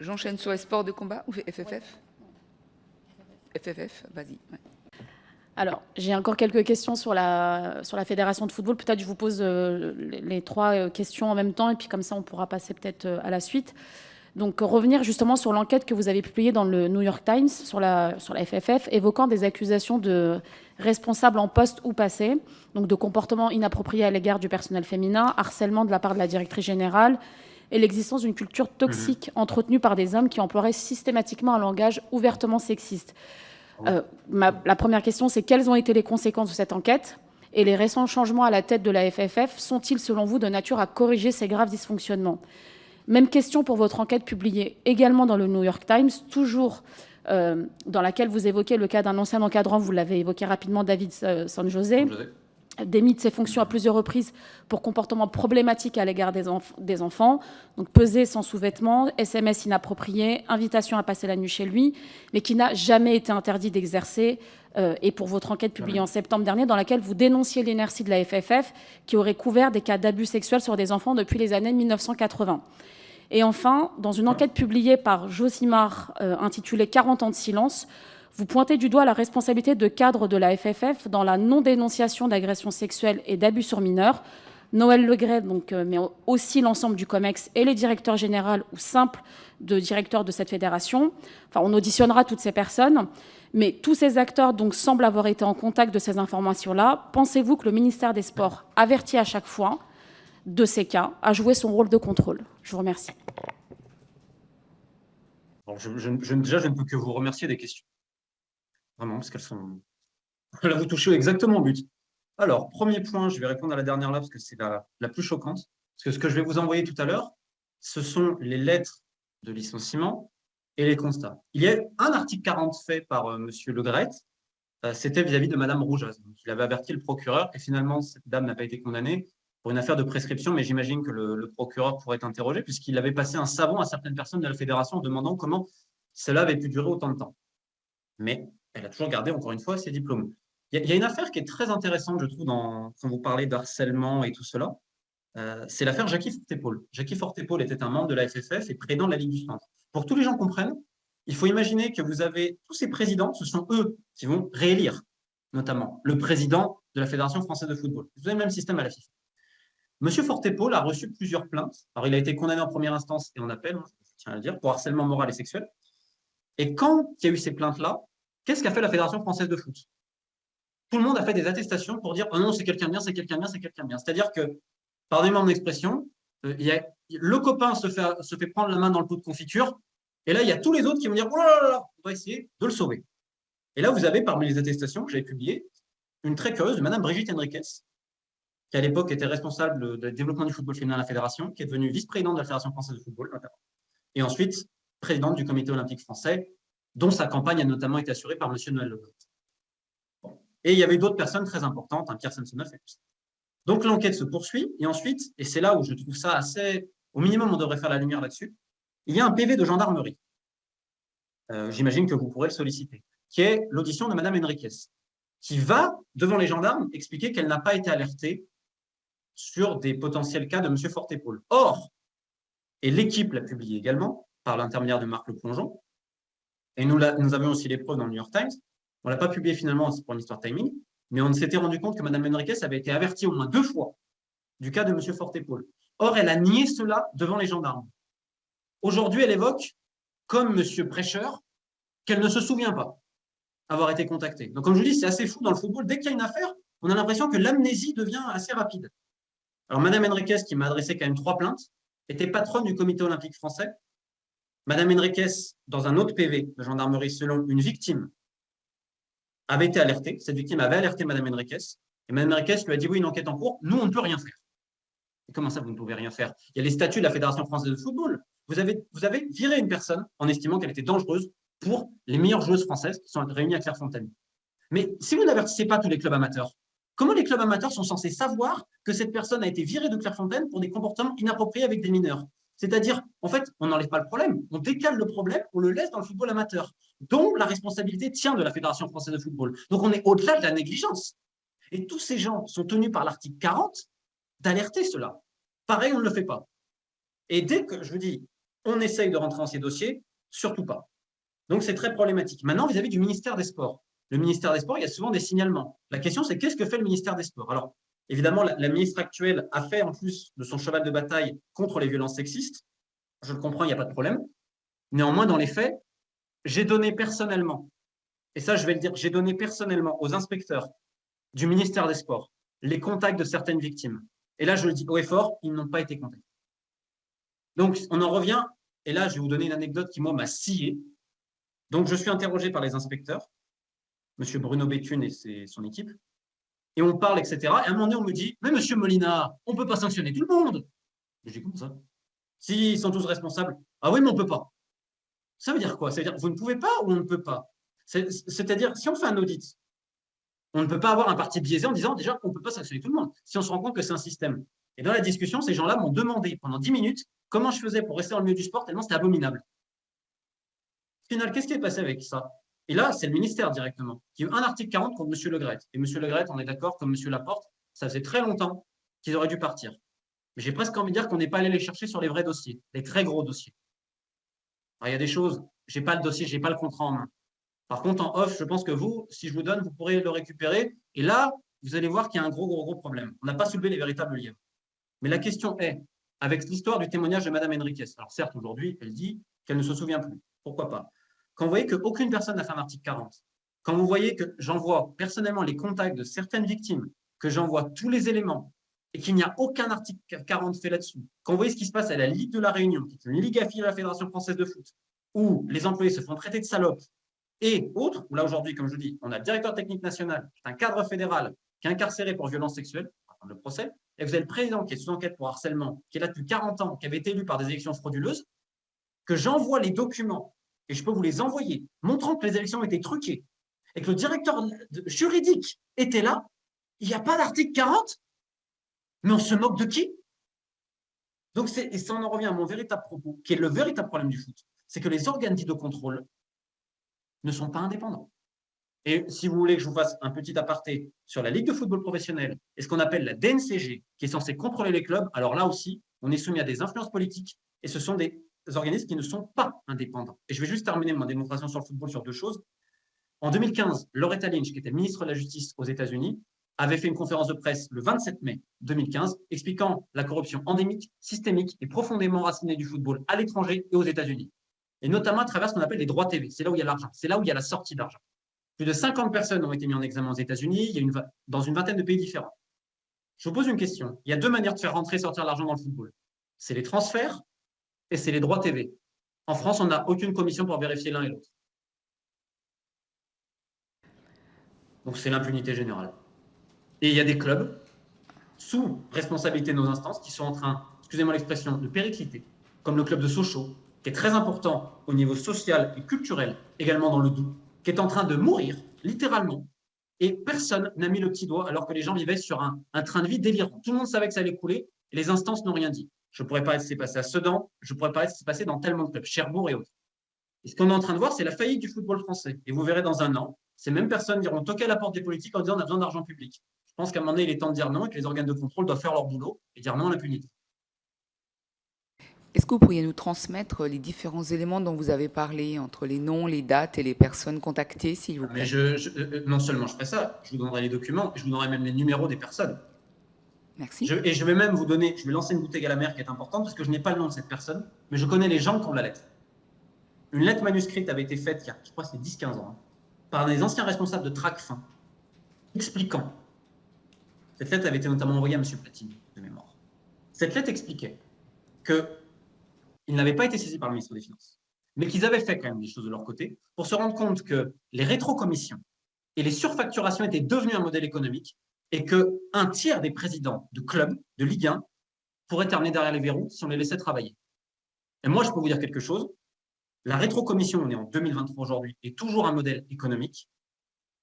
J'enchaîne sur les sports de combat ou FFF? FFF, vas-y. Ouais. Alors, j'ai encore quelques questions sur la fédération de football. Peut-être je vous pose les trois questions en même temps, et puis comme ça, on pourra passer peut-être à la suite. Donc, revenir justement sur l'enquête que vous avez publiée dans le New York Times sur la FFF, évoquant des accusations de responsables en poste ou passé, donc de comportements inappropriés à l'égard du personnel féminin, harcèlement de la part de la directrice générale, et l'existence d'une culture toxique entretenue par des hommes qui emploieraient systématiquement un langage ouvertement sexiste. La première question, c'est quelles ont été les conséquences de cette enquête et les récents changements à la tête de la FFF sont-ils, selon vous, de nature à corriger ces graves dysfonctionnements? Même question pour votre enquête publiée également dans le New York Times, toujours dans laquelle vous évoquez le cas d'un ancien encadrant, vous l'avez évoqué rapidement, David San José, démis de ses fonctions à plusieurs reprises pour comportements problématiques à l'égard des enfants, donc pesé sans sous-vêtements, SMS inappropriés, invitation à passer la nuit chez lui, mais qui n'a jamais été interdit d'exercer. Et pour votre enquête publiée en septembre dernier, dans laquelle vous dénonciez l'inertie de la FFF, qui aurait couvert des cas d'abus sexuels sur des enfants depuis les années 1980. Et enfin, dans une enquête publiée par Josimar, intitulée « 40 ans de silence », vous pointez du doigt la responsabilité de cadres de la FFF dans la non-dénonciation d'agressions sexuelles et d'abus sur mineurs. Noël Legret, donc, mais aussi l'ensemble du COMEX et les directeurs généraux ou simples de directeurs de cette fédération. Enfin, on auditionnera toutes ces personnes, mais tous ces acteurs donc, semblent avoir été en contact de ces informations-là. Pensez-vous que le ministère des Sports, averti à chaque fois de ces cas, a joué son rôle de contrôle? Je vous remercie. Alors, déjà, je ne peux que vous remercier des questions. Vraiment, parce qu'elles sont... Là, vous touchez exactement au but. Alors, premier point, je vais répondre à la dernière là, parce que c'est la plus choquante. Parce que ce que je vais vous envoyer tout à l'heure, ce sont les lettres de licenciement et les constats. Il y a un article 40 fait par M. Le Gret, c'était vis-à-vis de Mme Roujas. Donc, il avait averti le procureur, et finalement, cette dame n'a pas été condamnée pour une affaire de prescription, mais j'imagine que le procureur pourrait être interrogé, puisqu'il avait passé un savon à certaines personnes de la fédération en demandant comment cela avait pu durer autant de temps. Mais elle a toujours gardé, encore une fois, ses diplômes. Il y a une affaire qui est très intéressante, je trouve, quand vous parlez d'harcèlement et tout cela. C'est l'affaire Jackie Fortépole. Jackie Fortépole était un membre de la FFF et président de la Ligue du Centre. Pour que tous les gens comprennent, il faut imaginer que vous avez tous ces présidents, ce sont eux qui vont réélire, notamment le président de la Fédération française de football. Vous avez le même système à la FIFA. Monsieur Fortépole a reçu plusieurs plaintes. Alors, il a été condamné en première instance et en appel, je tiens à le dire, pour harcèlement moral et sexuel. Et quand il y a eu ces plaintes-là, qu'est-ce qu'a fait la Fédération française de foot? Tout le monde a fait des attestations pour dire « Oh non, c'est quelqu'un bien, c'est quelqu'un bien, c'est quelqu'un bien ». C'est-à-dire que, pardonnez-moi mon expression, le copain se fait prendre la main dans le pot de confiture, et là, il y a tous les autres qui vont dire « Oh là là là, on va essayer de le sauver ». Et là, vous avez, parmi les attestations que j'avais publiées, une très curieuse de Mme Brigitte Henriquez, qui à l'époque était responsable du développement du football féminin à la Fédération, qui est devenue vice-présidente de la Fédération française de football, notamment, et ensuite présidente du Comité olympique français, dont sa campagne a notamment été assurée par M. Noël Le Gret. Bon. Et il y avait d'autres personnes très importantes, Pierre Samsonov et tout ça. Donc l'enquête se poursuit, et ensuite, et c'est là où je trouve ça assez, au minimum on devrait faire la lumière là-dessus, il y a un PV de gendarmerie, j'imagine que vous pourrez le solliciter, qui est l'audition de Mme Henriquez, qui va, devant les gendarmes, expliquer qu'elle n'a pas été alertée sur des potentiels cas de M. Fortépole. Or, et l'équipe l'a publié également, par l'intermédiaire de Marc Le Plongeon, et nous avions aussi les preuves dans le New York Times, on ne l'a pas publié finalement, c'est pour une histoire timing, mais on s'était rendu compte que Mme Henriquez avait été avertie au moins 2 fois du cas de M. Fortépole. Or, elle a nié cela devant les gendarmes. Aujourd'hui, elle évoque, comme M. Prêcheur, qu'elle ne se souvient pas avoir été contactée. Donc, comme je vous dis, c'est assez fou dans le football. Dès qu'il y a une affaire, on a l'impression que l'amnésie devient assez rapide. Alors, Mme Henriquez, qui m'a adressé quand même 3 plaintes, était patronne du Comité olympique français. Mme Henriquez, dans un autre PV de gendarmerie, selon une victime, avait été alertée. Cette victime avait alerté Mme Henriquez. Et Mme Henriquez lui a dit « Oui, une enquête en cours. Nous, on ne peut rien faire. » Et comment ça, vous ne pouvez rien faire? Il y a les statuts de la Fédération française de football. Vous avez viré une personne en estimant qu'elle était dangereuse pour les meilleures joueuses françaises qui sont réunies à Clairefontaine. Mais si vous n'avertissez pas tous les clubs amateurs, comment les clubs amateurs sont censés savoir que cette personne a été virée de Clairefontaine pour des comportements inappropriés avec des mineurs? C'est-à-dire, en fait, on n'enlève pas le problème, on décale le problème, on le laisse dans le football amateur, dont la responsabilité tient de la Fédération française de football. Donc, on est au-delà de la négligence. Et tous ces gens sont tenus par l'article 40 d'alerter cela. Pareil, on ne le fait pas. Et dès que, je vous dis, on essaye de rentrer dans ces dossiers, surtout pas. Donc, c'est très problématique. Maintenant, vis-à-vis du ministère des Sports. Le ministère des Sports, il y a souvent des signalements. La question, c'est qu'est-ce que fait le ministère des Sports? Alors, évidemment, la ministre actuelle a fait, en plus de son cheval de bataille contre les violences sexistes. Je le comprends, il n'y a pas de problème. Néanmoins, dans les faits, j'ai donné personnellement, et ça, je vais le dire, j'ai donné personnellement aux inspecteurs du ministère des Sports les contacts de certaines victimes. Et là, je le dis haut et fort, ils n'ont pas été contactés. Donc, on en revient, et là, je vais vous donner une anecdote qui, moi, m'a scié. Donc, je suis interrogé par les inspecteurs, M. Bruno Béthune et son équipe, et on parle, etc. Et à un moment donné, on me dit, mais M. Molina, on ne peut pas sanctionner tout le monde. Je dis, comment ça? S'ils sont tous responsables, ah oui, mais on ne peut pas. Ça veut dire quoi? Ça veut dire, vous ne pouvez pas ou on ne peut pas? C'est-à-dire, si on fait un audit, on ne peut pas avoir un parti biaisé en disant déjà qu'on ne peut pas sanctionner tout le monde, si on se rend compte que c'est un système. Et dans la discussion, ces gens-là m'ont demandé pendant 10 minutes comment je faisais pour rester dans le milieu du sport, tellement c'était abominable. Au final, qu'est-ce qui est passé avec ça? Et là, c'est le ministère directement, qui a eu un article 40 contre M. Le Gret. Et M. Le Gret, on est d'accord, comme M. Laporte, ça faisait très longtemps qu'ils auraient dû partir. Mais j'ai presque envie de dire qu'on n'est pas allé les chercher sur les vrais dossiers, les très gros dossiers. Alors, il y a des choses, je n'ai pas le dossier, je n'ai pas le contrat en main. Par contre, en off, je pense que vous, si je vous donne, vous pourrez le récupérer. Et là, vous allez voir qu'il y a un gros problème. On n'a pas soulevé les véritables liens. Mais la question est, avec l'histoire du témoignage de Mme Henriquez, alors certes, aujourd'hui, elle dit qu'elle ne se souvient plus. Pourquoi pas? Quand vous voyez qu'aucune personne n'a fait un article 40, quand vous voyez que j'envoie personnellement les contacts de certaines victimes, que j'envoie tous les éléments, et qu'il n'y a aucun article 40 fait là-dessus, quand vous voyez ce qui se passe à la Ligue de la Réunion, qui est une ligue affiliée à la Fédération française de foot, où les employés se font traiter de salopes, et autres, où là aujourd'hui, comme je vous dis, on a le directeur technique national, qui est un cadre fédéral, qui est incarcéré pour violence sexuelle, le procès, et vous avez le président qui est sous enquête pour harcèlement, qui est là depuis 40 ans, qui avait été élu par des élections frauduleuses, que j'envoie les documents, et je peux vous les envoyer, montrant que les élections étaient truquées, et que le directeur juridique était là, il n'y a pas d'article 40, mais on se moque de qui? Donc, et ça en revient à mon véritable propos, qui est le véritable problème du foot, c'est que les organes dits de contrôle ne sont pas indépendants. Et si vous voulez que je vous fasse un petit aparté sur la Ligue de football professionnel et ce qu'on appelle la DNCG, qui est censée contrôler les clubs, alors là aussi, on est soumis à des influences politiques et ce sont des organismes qui ne sont pas indépendants. Et je vais juste terminer ma démonstration sur le football sur deux choses. En 2015, Loretta Lynch, qui était ministre de la Justice aux États-Unis, avait fait une conférence de presse le 27 mai 2015 expliquant la corruption endémique, systémique et profondément racinée du football à l'étranger et aux États-Unis. Et notamment à travers ce qu'on appelle les droits TV. C'est là où il y a l'argent. C'est là où il y a la sortie d'argent. Plus de 50 personnes ont été mises en examen aux États-Unis, dans une vingtaine de pays différents. Je vous pose une question. Il y a deux manières de faire rentrer et sortir l'argent dans le football. C'est les transferts et c'est les droits TV. En France, on n'a aucune commission pour vérifier l'un et l'autre. Donc, c'est l'impunité générale. Et il y a des clubs, sous responsabilité de nos instances, qui sont en train, excusez-moi l'expression, de péricliter, comme le club de Sochaux, qui est très important au niveau social et culturel, également dans le Doubs, qui est en train de mourir, littéralement, et personne n'a mis le petit doigt alors que les gens vivaient sur un train de vie délirant. Tout le monde savait que ça allait couler, et les instances n'ont rien dit. Je pourrais pas ce qui s'est passé à Sedan, je pourrais pas ce qui s'est passé dans tellement de clubs, Cherbourg et autres. Et ce qu'on est en train de voir, c'est la faillite du football français. Et vous verrez dans un an, ces mêmes personnes iront toquer à la porte des politiques en disant on a besoin d'argent public. Je pense qu'à un moment donné, il est temps de dire non et que les organes de contrôle doivent faire leur boulot et dire non à l'impunité. Est-ce que vous pourriez nous transmettre les différents éléments dont vous avez parlé, entre les noms, les dates et les personnes contactées, s'il vous plaît? Mais non seulement je ferai ça, je vous donnerai les documents, je vous donnerai même les numéros des personnes. Merci. Et je vais même vous donner, je vais lancer une bouteille à la mer qui est importante parce que je n'ai pas le nom de cette personne, mais je connais les gens qui ont la lettre. Une lettre manuscrite avait été faite il y a, je crois, c'est 10-15 ans, par des anciens responsables de Tracfin, expliquant. Cette lettre avait été notamment envoyée à M. Platini, de mémoire. Cette lettre expliquait qu'ils n'avaient pas été saisis par le ministre des Finances, mais qu'ils avaient fait quand même des choses de leur côté pour se rendre compte que les rétrocommissions et les surfacturations étaient devenues un modèle économique et qu'un tiers des présidents de clubs, de Ligue 1, pourraient terminer derrière les verrous si on les laissait travailler. Et moi, je peux vous dire quelque chose. La rétrocommission, on est en 2023 aujourd'hui, est toujours un modèle économique.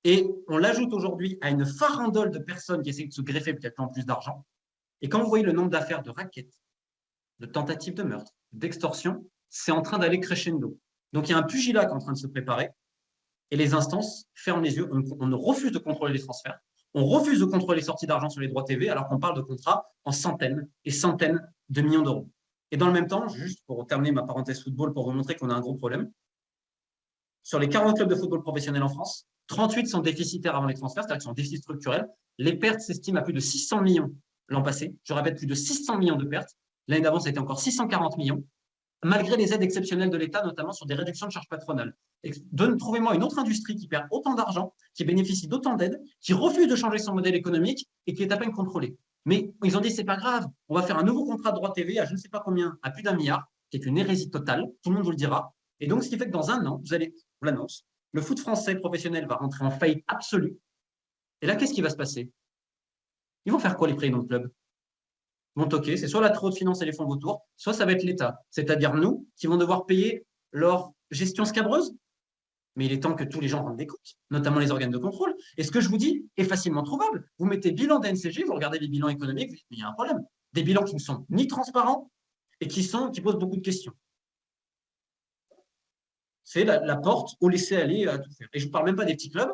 Et on l'ajoute aujourd'hui à une farandole de personnes qui essaient de se greffer peut-être en plus d'argent. Et quand vous voyez le nombre d'affaires de raquettes, de tentatives de meurtre, d'extorsion, c'est en train d'aller crescendo. Donc il y a un pugilat qui est en train de se préparer et les instances ferment les yeux. On refuse de contrôler les transferts. On refuse de contrôler les sorties d'argent sur les droits TV alors qu'on parle de contrats en centaines et centaines de millions d'euros. Et dans le même temps, juste pour terminer ma parenthèse football, pour vous montrer qu'on a un gros problème, sur les 40 clubs de football professionnel en France, 38 sont déficitaires avant les transferts, c'est-à-dire qu'ils sont en déficit structurel. Les pertes s'estiment à plus de 600 millions l'an passé. Je répète, plus de 600 millions de pertes. L'année d'avant, ça a été encore 640 millions, malgré les aides exceptionnelles de l'État, notamment sur des réductions de charges patronales. Trouvez-moi une autre industrie qui perd autant d'argent, qui bénéficie d'autant d'aides, qui refuse de changer son modèle économique et qui est à peine contrôlée. Mais ils ont dit, c'est pas grave, on va faire un nouveau contrat de droit TV à je ne sais pas combien, à plus d'1 milliard, qui est une hérésie totale, tout le monde vous le dira. Et donc, ce qui fait que dans un an, vous l'annonce, le foot français professionnel va rentrer en faillite absolue. Et là, qu'est-ce qui va se passer? Ils vont faire quoi, les présidents de club? Ils vont toquer, c'est soit la trop de finances et les fonds vautours, soit ça va être l'État, c'est-à-dire nous, qui vont devoir payer leur gestion scabreuse. Mais il est temps que tous les gens rendent des comptes, notamment les organes de contrôle. Et ce que je vous dis est facilement trouvable. Vous mettez bilan d'ANCG, vous regardez les bilans économiques, vous dites, mais il y a un problème. Des bilans qui ne sont ni transparents et qui posent beaucoup de questions. C'est la porte au laisser aller à tout faire. Et je ne vous parle même pas des petits clubs.